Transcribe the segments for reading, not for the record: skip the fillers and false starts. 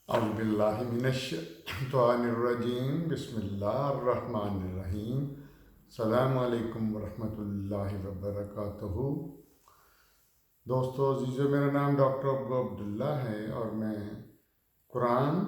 اعوذ باللہ من الشیطان الرجیم بسم اللہ الرحمن الرحیم السلام علیکم ورحمۃ اللہ وبرکاتہ۔ دوستو عزیزو، میرا نام ڈاکٹر ابو عبداللہ ہے اور میں قرآن،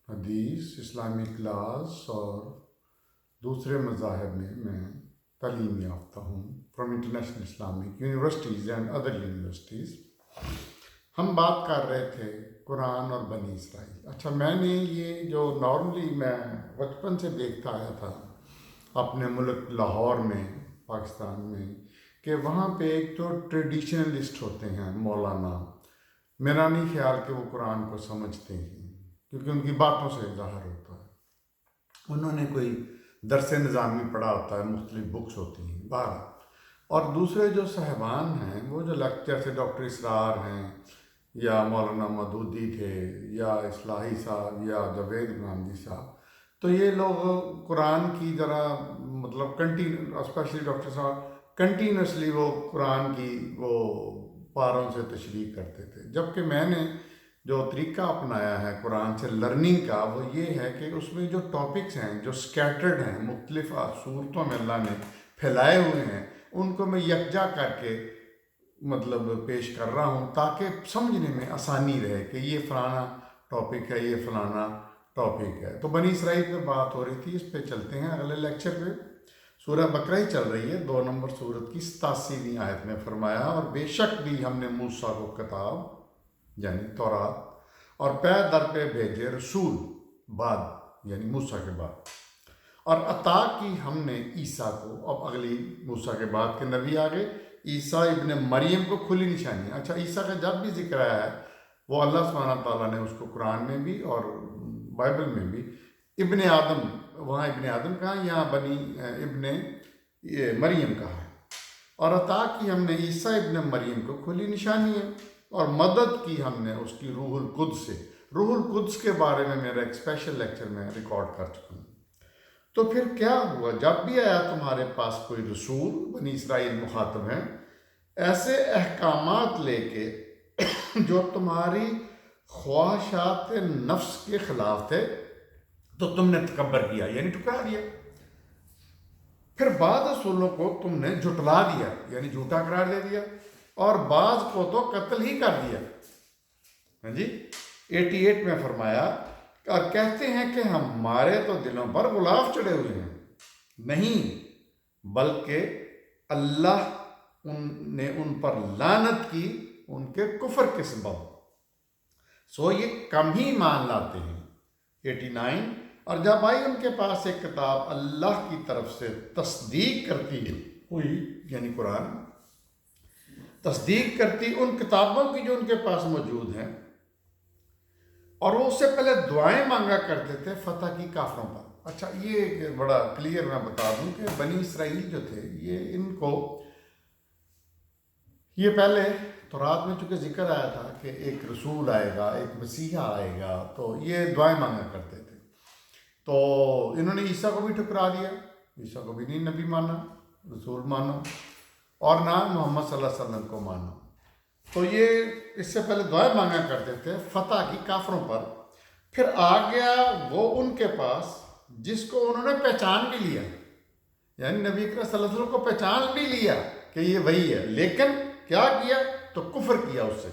حدیث، اسلامی کلاس اور دوسرے مذاہب میں تعلیم یافتہ ہوں from international Islamic universities and other universities. ہم بات کر رہے تھے قرآن اور بنی اسرائیل۔ اچھا، میں نے یہ جو نارملی میں بچپن سے دیکھتا آیا تھا اپنے ملک لاہور میں، پاکستان میں، کہ وہاں پہ ایک تو ٹریڈیشنلسٹ ہوتے ہیں مولانا۔ میرا نہیں خیال کہ وہ قرآن کو سمجھتے ہیں، کیونکہ ان کی باتوں سے ظاہر ہوتا ہے۔ انہوں نے کوئی درس نظامی پڑھا ہوتا ہے، مختلف بکس ہوتی ہیں باہر۔ اور دوسرے جو صاحبان ہیں، وہ جو لیکچر سے ڈاکٹر اسرار ہیں یا مولانا مودودی تھے یا اصلاحی صاحب یا جاوید غامدی صاحب، تو یہ لوگ قرآن کی ذرا مطلب اسپیشلی ڈاکٹر صاحب کنٹینیوسلی وہ قرآن کی وہ پاروں سے تشریح کرتے تھے۔ جبکہ میں نے جو طریقہ اپنایا ہے قرآن سے لرننگ کا، وہ یہ ہے کہ اس میں جو ٹاپکس ہیں جو سکیٹرڈ ہیں، مختلف صورتوں میں اللہ نے پھیلائے ہوئے ہیں، ان کو میں یکجا کر کے مطلب پیش کر رہا ہوں تاکہ سمجھنے میں آسانی رہے کہ یہ فلانا ٹاپک ہے، یہ فلانا ٹاپک ہے۔ تو بنی اسرائیل پہ بات ہو رہی تھی، اس پہ چلتے ہیں اگلے لیکچر پہ۔ سورہ بقرہ ہی چل رہی ہے، 2 نمبر سورت کی 87ویں آیت میں فرمایا، اور بے شک بھی ہم نے موسیٰ کو کتاب یعنی تورات اور پے در پہ بھیجے رسول بعد یعنی موسیٰ کے بعد، اور عطا کی ہم نے عیسیٰ کو۔ اب اگلی موسیٰ کے بعد کے نبی آگے، عیسیٰ ابن مریم کو کھلی نشانی۔ اچھا، عیسیٰ کا جب بھی ذکر آیا ہے وہ اللہ سبحانہ تعالیٰ نے اس کو قرآن میں بھی اور بائبل میں بھی ابن آدم، وہاں ابن آدم کہا، یہاں بنی ابن مریم کہا ہے۔ اور عطا کی ہم نے عیسیٰ ابن مریم کو کھلی نشانی ہے، اور مدد کی ہم نے اس کی روح القدس سے۔ روح القدس کے بارے میں میرا ایک اسپیشل لیکچر میں ریکارڈ کر چکا ہوں۔ تو پھر کیا ہوا؟ جب بھی آیا تمہارے پاس کوئی رسول، بنی اسرائیل مخاطب ہیں، ایسے احکامات لے کے جو تمہاری خواہشات نفس کے خلاف تھے، تو تم نے تکبر کیا یعنی ٹھکرا دیا۔ پھر بعض رسولوں کو تم نے جھٹلا دیا یعنی جھوٹا قرار دے دیا، اور بعض کو تو قتل ہی کر دیا۔ ہاں جی، 88 میں فرمایا، اور کہتے ہیں کہ ہمارے تو دلوں پر غلاف چڑھے ہوئے ہیں۔ نہیں، بلکہ اللہ نے ان پر لعنت کی ان کے کفر کے سبب، سو یہ کم ہی مان لاتے ہیں۔ 89، اور جب آئی ان کے پاس ایک کتاب اللہ کی طرف سے تصدیق کرتی ہوئی یعنی قرآن، تصدیق کرتی ان کتابوں کی جو ان کے پاس موجود ہیں، اور وہ اس سے پہلے دعائیں مانگا کرتے تھے فتح کی کافروں پر۔ اچھا، یہ بڑا کلیئر میں بتا دوں کہ بنی اسرائیل جو تھے، ان کو یہ پہلے تورات میں چونکہ ذکر آیا تھا کہ ایک رسول آئے گا، ایک مسیحا آئے گا، تو یہ دعائیں مانگا کرتے تھے۔ تو انہوں نے عیسیٰ کو بھی ٹھکرا دیا، عیسیٰ کو بھی نہیں نبی مانا، رسول مانا، اور نہ محمد صلی اللہ علیہ وسلم کو مانا۔ تو یہ اس سے پہلے دعائیں مانگا کرتے تھے فتح کی کافروں پر۔ پھر آ گیا وہ ان کے پاس جس کو انہوں نے پہچان بھی لیا، یعنی نبی اکرم صلی اللہ علیہ وسلم کو پہچان بھی لیا کہ یہ وہی ہے، لیکن کیا کیا؟ تو کفر کیا اس سے۔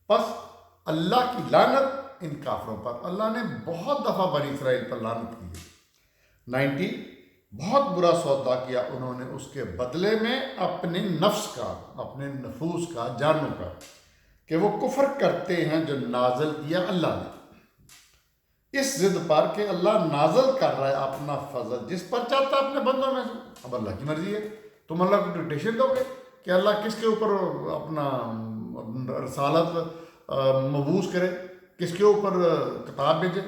پس اللہ کی لعنت ان کافروں پر۔ اللہ نے بہت دفعہ بنی اسرائیل پر لعنت کی ہے۔ 90، بہت برا سودا کیا انہوں نے اس کے بدلے میں اپنے نفس کا، اپنے نفوس کا، جانوں کا، کہ وہ کفر کرتے ہیں جو نازل کیا اللہ نے، اس ضد پر کہ اللہ نازل کر رہا ہے اپنا فضل جس پر چاہتا ہے اپنے بندوں میں سے۔ اب اللہ کی مرضی ہے، تم اللہ کو ڈکٹیشن دو گے کہ اللہ کس کے اوپر اپنا رسالت مبعوث کرے، کس کے اوپر کتاب بھیجے؟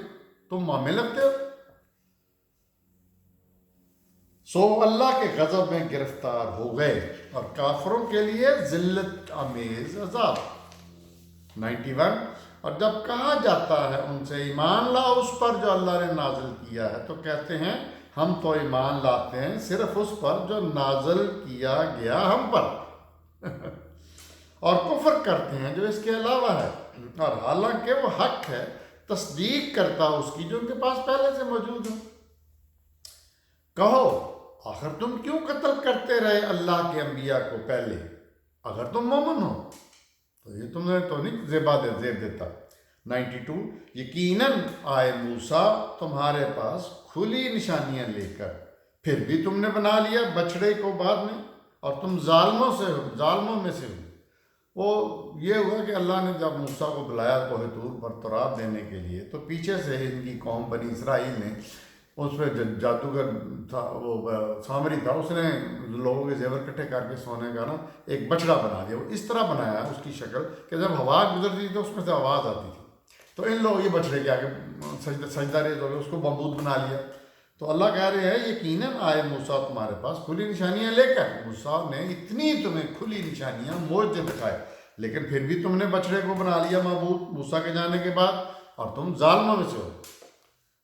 تم معاملے لگتے ہو۔ سو اللہ کے غضب میں گرفتار ہو گئے، اور کافروں کے لیے ذلت آمیز عذاب۔ 91، اور جب کہا جاتا ہے ان سے ایمان لاؤ اس پر جو اللہ نے نازل کیا ہے، تو کہتے ہیں ہم تو ایمان لاتے ہیں صرف اس پر جو نازل کیا گیا ہم پر، اور کفر کرتے ہیں جو اس کے علاوہ ہے، اور حالانکہ وہ حق ہے تصدیق کرتا اس کی جو ان کے پاس پہلے سے موجود ہو۔ کہو آخر تم کیوں قتل کرتے رہے اللہ کے انبیاء کو پہلے، اگر تم مومن ہو تو یہ تم نے تو نہیں زیب دیتا۔ 92 یقیناً آئے موسیٰ تمہارے پاس کھلی نشانیاں لے کر، پھر بھی تم نے بنا لیا بچڑے کو بعد میں، اور تم ظالموں میں سے ہو۔ وہ یہ ہوا کہ اللہ نے جب موسیٰ کو بلایا کوہ طور پر تورات دینے کے لیے، تو پیچھے سے ان کی قوم بنی اسرائیل نے اس پہ جادوگر تھا، وہ سامری تھا، اس نے لوگوں کے زیور اکٹھے کر کے سونے کا نا ایک بچڑا بنا دیا۔ وہ اس طرح بنایا اس کی شکل کہ جب ہوا گزرتی تھی تو اس میں سے آواز آتی تھی، تو ان لوگ یہ بچڑے کے آگے سجدہ ریز ہو گئے، اس کو معبود بنا لیا۔ تو اللہ کہہ رہے ہیں یقیناً آئے موسیٰ تمہارے پاس کھلی نشانیاں لے کر، موسیٰ نے اتنی تمہیں کھلی نشانیاں معجزے دکھائے، لیکن پھر بھی تم نے بچڑے کو بنا لیا معبود موسیٰ کے جانے کے بعد، اور تم ظالموں میں سے ہو۔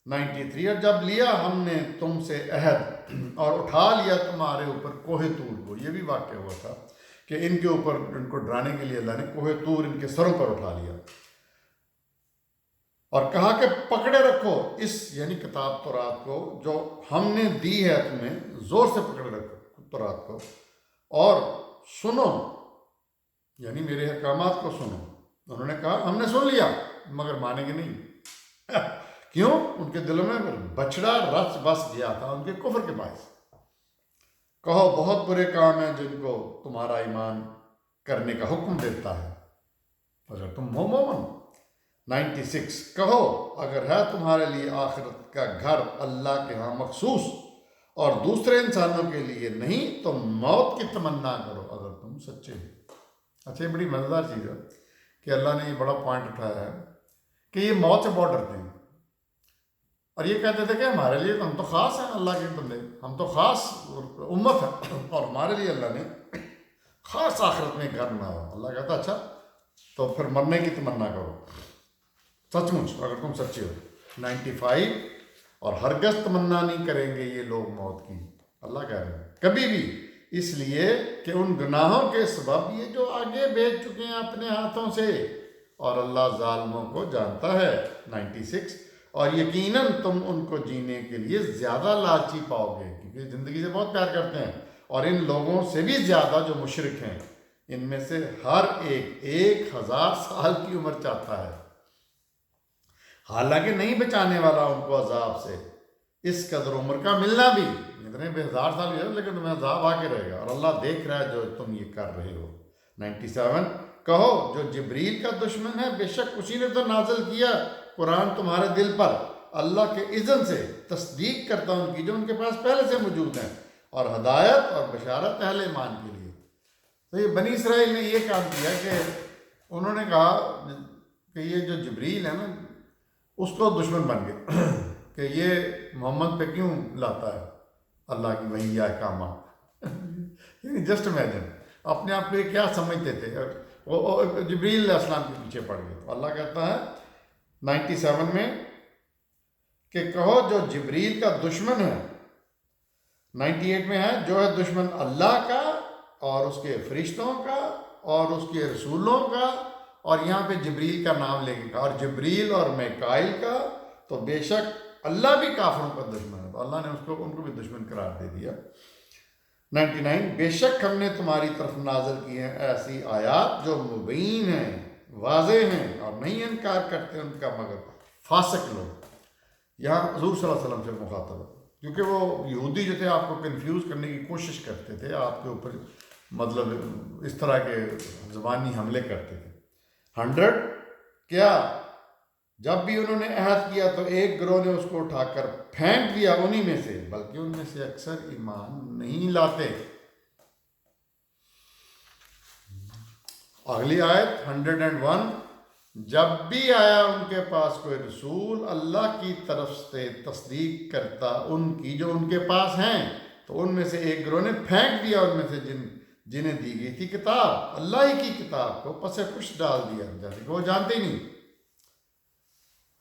93 اور جب لیا ہم نے تم سے عہد اور اٹھا لیا تمہارے اوپر کوہ طور کو، یہ بھی واقع ہوا تھا کہ ان کے اوپر ان کو ڈرانے کے لیے اللہ نے کوہ طور ان کے سروں پر اٹھا لیا، اور کہا کہ پکڑے رکھو اس یعنی کتاب تورات کو جو ہم نے دی ہے تمہیں، زور سے پکڑے رکھو تورات کو، اور سنو یعنی میرے احکامات کو سنو۔ انہوں نے کہا ہم نے سن لیا مگر مانیں گے نہیں۔ کیوں؟ ان کے دلوں میں بچڑا رچ بس گیا تھا ان کے کفر کے باعث۔ کہو بہت برے کام ہیں جن کو تمہارا ایمان کرنے کا حکم دیتا ہے اگر تم مومن۔ 96 کہو اگر ہے تمہارے لیے آخرت کا گھر اللہ کے ہاں مخصوص اور دوسرے انسانوں کے لیے نہیں تو موت کی تمنا کرو اگر تم سچے ہو۔ اچھا، یہ بڑی مزیدار چیز ہے کہ اللہ نے یہ بڑا پوائنٹ اٹھایا ہے کہ یہ موت سے بہت ڈرتے ہیں، اور یہ کہتے تھے کہ ہمارے لیے ہم تو خاص ہیں، اللہ کے بندے ہم تو خاص امت ہیں، اور ہمارے لیے اللہ نے خاص آخرت میں گھر بنایا۔ اللہ کہتا اچھا تو پھر مرنے کی تمنا کرو سچ مچ اگر تم سچے ہو۔ 95 اور ہرگز تمنا نہیں کریں گے یہ لوگ موت کی، اللہ کہہ رہے ہیں کبھی بھی، اس لیے کہ ان گناہوں کے سبب یہ جو آگے بیچ چکے ہیں اپنے ہاتھوں سے، اور اللہ ظالموں کو جانتا ہے۔ 96 اور یقیناً تم ان کو جینے کے لیے زیادہ لالچی پاؤ گے، کیونکہ زندگی سے بہت پیار کرتے ہیں، اور ان لوگوں سے بھی زیادہ جو مشرک ہیں، ان میں سے ہر ایک 1000 سال کی عمر چاہتا ہے، حالانکہ نہیں بچانے والا ان کو عذاب سے، اس قدر عمر کا ملنا بھی، اتنے 1000 سال بھی ہے لیکن تمہیں عذاب آ کے رہے گا، اور اللہ دیکھ رہا ہے جو تم یہ کر رہے ہو۔ 97 کہو جو جبریل کا دشمن ہے بے شک اسی نے تو نازل کیا قرآن تمہارے دل پر اللہ کے اذن سے، تصدیق کرتا ان کی جو ان کے پاس پہلے سے موجود ہیں، اور ہدایت اور بشارت اہل ایمان کے لیے۔ تو یہ بنی اسرائیل نے یہ کام کیا کہ انہوں نے کہا کہ یہ جو جبریل ہے نا اس کو دشمن بن گئے کہ یہ محمد پہ کیوں لاتا ہے اللہ کی وحی یا احکامات۔ یعنی جسٹ امیجن اپنے آپ کو یہ کیا سمجھتے تھے، وہ جبریل علیہ السلام کے پیچھے پڑ گئے۔ تو اللہ کہتا ہے 97 میں کہ کہو جو جبریل کا دشمن ہے۔ 98 میں ہے جو ہے دشمن اللہ کا اور اس کے فرشتوں کا اور اس کے رسولوں کا، اور یہاں پہ جبریل کا نام لے کے کہا، اور جبریل اور میکائیل کا، تو بے شک اللہ بھی کافروں کا دشمن ہے، تو اللہ نے ان کو بھی دشمن قرار دے دیا۔ 99 بے شک ہم نے تمہاری طرف نازل کی ہیں ایسی آیات جو مبین ہیں، واضح ہیں، اور نہیں انکار کرتے ان کا مگر فاسق لوگ۔ یہاں حضور صلی اللہ علیہ وسلم سے مخاطب ہے، کیونکہ وہ یہودی جو تھے آپ کو کنفیوز کرنے کی کوشش کرتے تھے، آپ کے اوپر مطلب اس طرح کے زبانی حملے کرتے تھے۔ 100 کیا جب بھی انہوں نے عہد کیا تو ایک گروہ نے اس کو اٹھا کر پھینک دیا انہی میں سے، بلکہ ان میں سے اکثر ایمان نہیں لاتے۔ اگلی آیت 101 جب بھی آیا ان کے پاس کوئی رسول اللہ کی طرف سے تصدیق کرتا ان کی جو ان کے پاس ہیں، تو ان میں سے ایک گروہ نے پھینک دیا ان میں سے جنہیں دی گئی تھی کتاب، اللہ ہی کی کتاب کو پس کش ڈال دیا، جیسے کہ وہ جانتے ہی نہیں۔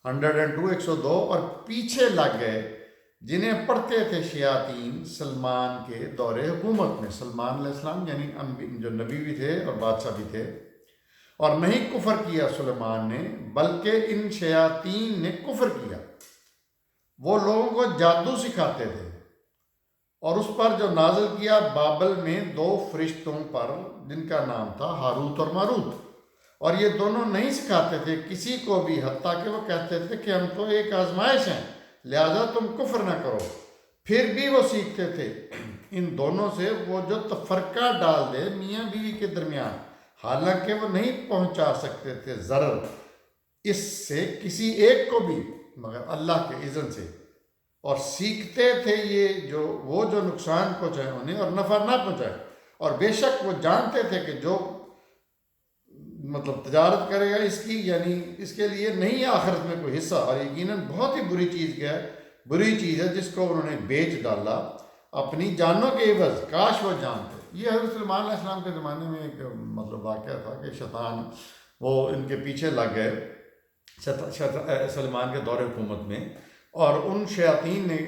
102 102 اور پیچھے لگ گئے جنہیں پڑھتے تھے شیاطین سلمان کے دور حکومت میں، سلمان علیہ السلام یعنی جو نبی بھی تھے اور بادشاہ بھی تھے، اور نہیں کفر کیا سلیمان نے، بلکہ ان شیاطین نے کفر کیا۔ وہ لوگوں کو جادو سکھاتے تھے، اور اس پر جو نازل کیا بابل میں 2 فرشتوں پر، جن کا نام تھا ہاروت اور ماروت، اور یہ دونوں نہیں سکھاتے تھے کسی کو بھی، حتیٰ کہ وہ کہتے تھے کہ ہم تو ایک آزمائش ہیں، لہذا تم کفر نہ کرو۔ پھر بھی وہ سیکھتے تھے ان دونوں سے وہ جو تفرقہ ڈال دے میاں بیوی کے درمیان، حالانکہ وہ نہیں پہنچا سکتے تھے ضرر اس سے کسی ایک کو بھی مگر اللہ کے اذن سے، اور سیکھتے تھے وہ جو نقصان پہنچائے انہیں اور نفع نہ پہنچائے، اور بے شک وہ جانتے تھے کہ جو تجارت کرے گا اس کی، یعنی اس کے لیے نہیں ہے آخرت میں کوئی حصہ، اور یقیناً بہت ہی بری چیز ہے جس کو انہوں نے بیچ ڈالا اپنی جانوں کے عوض، کاش وہ جانتے۔ یہ حضرت سلیمان علیہ السلام کے زمانے میں ایک واقعہ تھا کہ شیطان وہ ان کے پیچھے لگ گئے سلیمان کے دور حکومت میں، اور ان شیاطین نے،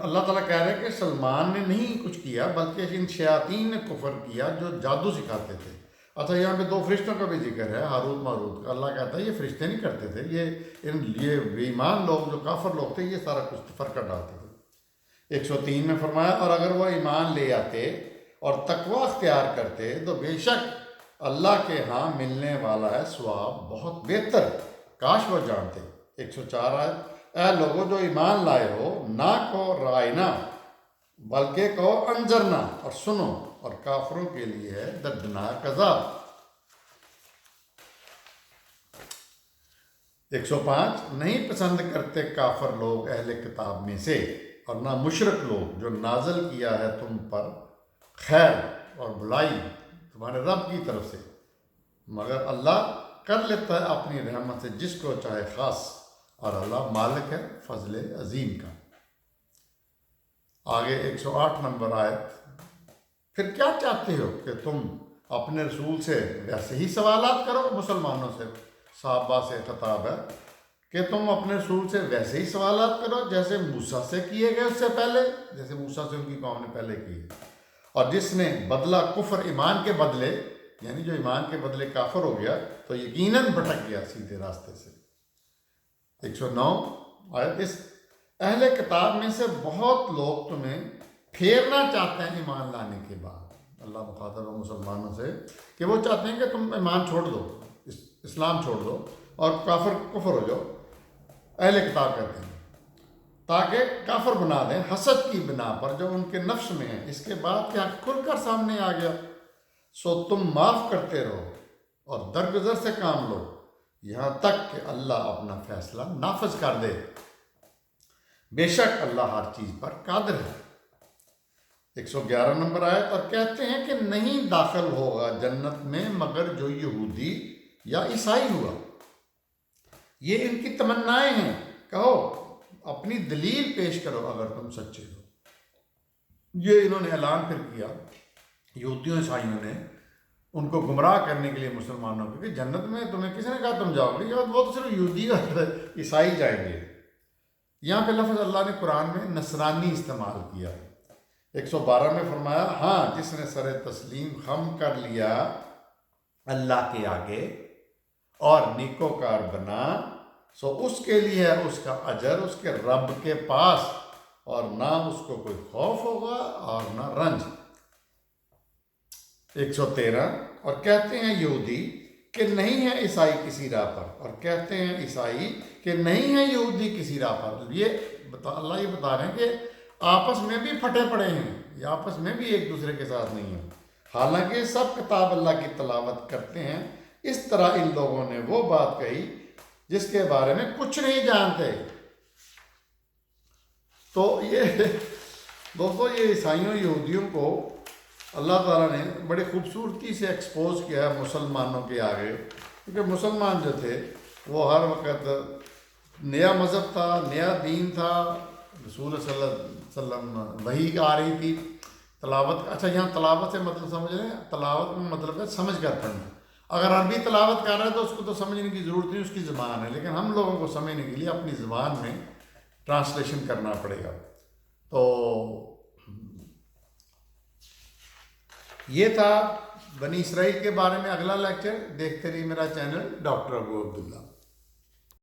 اللہ تعالیٰ کہہ رہے ہیں کہ سلمان نے نہیں کچھ کیا بلکہ ان شیاطین نے کفر کیا جو جادو سکھاتے تھے۔ اچھا، یہاں پہ 2 فرشتوں کا بھی ذکر ہے، ہاروت ماروت کا۔ اللہ کہتا ہے یہ فرشتے نہیں کرتے تھے، یہ بے ایمان لوگ جو کافر لوگ تھے یہ سارا کچھ فرقہ ڈالتے تھے۔ 103 میں فرمایا، اور اگر وہ ایمان لے آتے اور تقوی اختیار کرتے تو بے شک اللہ کے ہاں ملنے والا ہے ثواب بہت بہتر، کاش وہ جانتے۔ 104 آیت، اے لوگوں جو ایمان لائے ہو، نہ کہو رائنا بلکہ کہو انذرنا، اور سنو، اور کافروں کے لیے ہے دردناک عذاب۔ 105، نہیں پسند کرتے کافر لوگ اہل کتاب میں سے اور نہ مشرک لوگ جو نازل کیا ہے تم پر خیر اور بھلائی تمہارے رب کی طرف سے، مگر اللہ کر لیتا ہے اپنی رحمت سے جس کو چاہے خاص، اور اللہ مالک ہے فضل عظیم کا۔ آگے 108 نمبر آیت، پھر کیا چاہتے ہو کہ تم اپنے رسول سے ویسے ہی سوالات کرو؟ مسلمانوں سے، صحابہ سے خطاب ہے کہ تم اپنے رسول سے ویسے ہی سوالات کرو جیسے موسیٰ سے کیے گئے اس سے پہلے، جیسے موسیٰ سے ان کی قوم نے پہلے کیے، اور جس نے بدلہ کفر ایمان کے بدلے، یعنی جو ایمان کے بدلے کافر ہو گیا تو یقیناً بھٹک گیا سیدھے راستے سے۔ 109 آیت، اس اہل کتاب میں سے بہت لوگ تمہیں پھیرنا چاہتے ہیں ایمان لانے کے بعد۔ اللہ مخاطب ہے مسلمانوں سے کہ وہ چاہتے ہیں کہ تم ایمان چھوڑ دو، اسلام چھوڑ دو اور کفر ہو جاؤ، اہل کتاب کہتے ہیں، تاکہ کافر بنا دیں حسد کی بنا پر جو ان کے نفس میں ہے، اس کے بعد کیا کھل کر سامنے آ گیا، سو تم معاف کرتے رہو اور درگزر سے کام لو یہاں تک کہ اللہ اپنا فیصلہ نافذ کر دے، بے شک اللہ ہر چیز پر قادر ہے۔ 111 نمبر آیت، اور کہتے ہیں کہ نہیں داخل ہوگا جنت میں مگر جو یہودی یا عیسائی ہوا۔ یہ ان کی تمنائیں ہیں، کہو اپنی دلیل پیش کرو اگر تم سچے ہو۔ یہ انہوں نے اعلان پھر کیا یہودیوں عیسائیوں نے، ان کو گمراہ کرنے کے لیے مسلمانوں کو، کہ جنت میں تمہیں کسی نے کہا تم جاؤ گے، وہ تو صرف یہودی اور عیسائی جائیں گے۔ یہاں پہ لفظ اللہ نے قرآن میں نصرانی استعمال کیا۔ 112 میں فرمایا، ہاں جس نے سر تسلیم خم کر لیا اللہ کے آگے اور نیکوکار بنا، سو اس کے لیے ہے اس کا اجر اس کے رب کے پاس، اور نہ اس کو کوئی خوف ہوگا اور نہ رنج۔ 113، اور کہتے ہیں یہودی کہ نہیں ہے عیسائی کسی راہ پر، اور کہتے ہیں عیسائی کہ نہیں ہے یہودی کسی راہ پر۔ اللہ یہ بتا رہے ہیں کہ آپس میں بھی پھٹے پڑے ہیں، یہ آپس میں بھی ایک دوسرے کے ساتھ نہیں ہیں، حالانکہ سب کتاب اللہ کی تلاوت کرتے ہیں۔ اس طرح ان لوگوں نے وہ بات کہی جس کے بارے میں کچھ نہیں جانتے۔ تو یہ دوستو، یہ عیسائیوں یہودیوں کو اللہ تعالیٰ نے بڑی خوبصورتی سے ایکسپوز کیا ہے مسلمانوں کے آگے، کیونکہ مسلمان جو تھے وہ ہر وقت نیا مذہب تھا، نیا دین تھا، رسول صلی اللہ علیہ وسلم وحی آ رہی تھی، تلاوت۔ اچھا، یہاں تلاوت سے مطلب سمجھ لیں، تلاوت میں مطلب ہے سمجھ کر پڑھنا۔ اگر عربی تلاوت کر رہا ہے تو اس کو تو سمجھنے کی ضرورت نہیں، اس کی زبان ہے، لیکن ہم لوگوں کو سمجھنے کے لیے اپنی زبان میں ٹرانسلیشن کرنا پڑے گا۔ تو یہ تھا بنی اسرائیل کے بارے میں اگلا لیکچر دیکھتے رہیے میرا چینل ڈاکٹر ابو عبداللہ.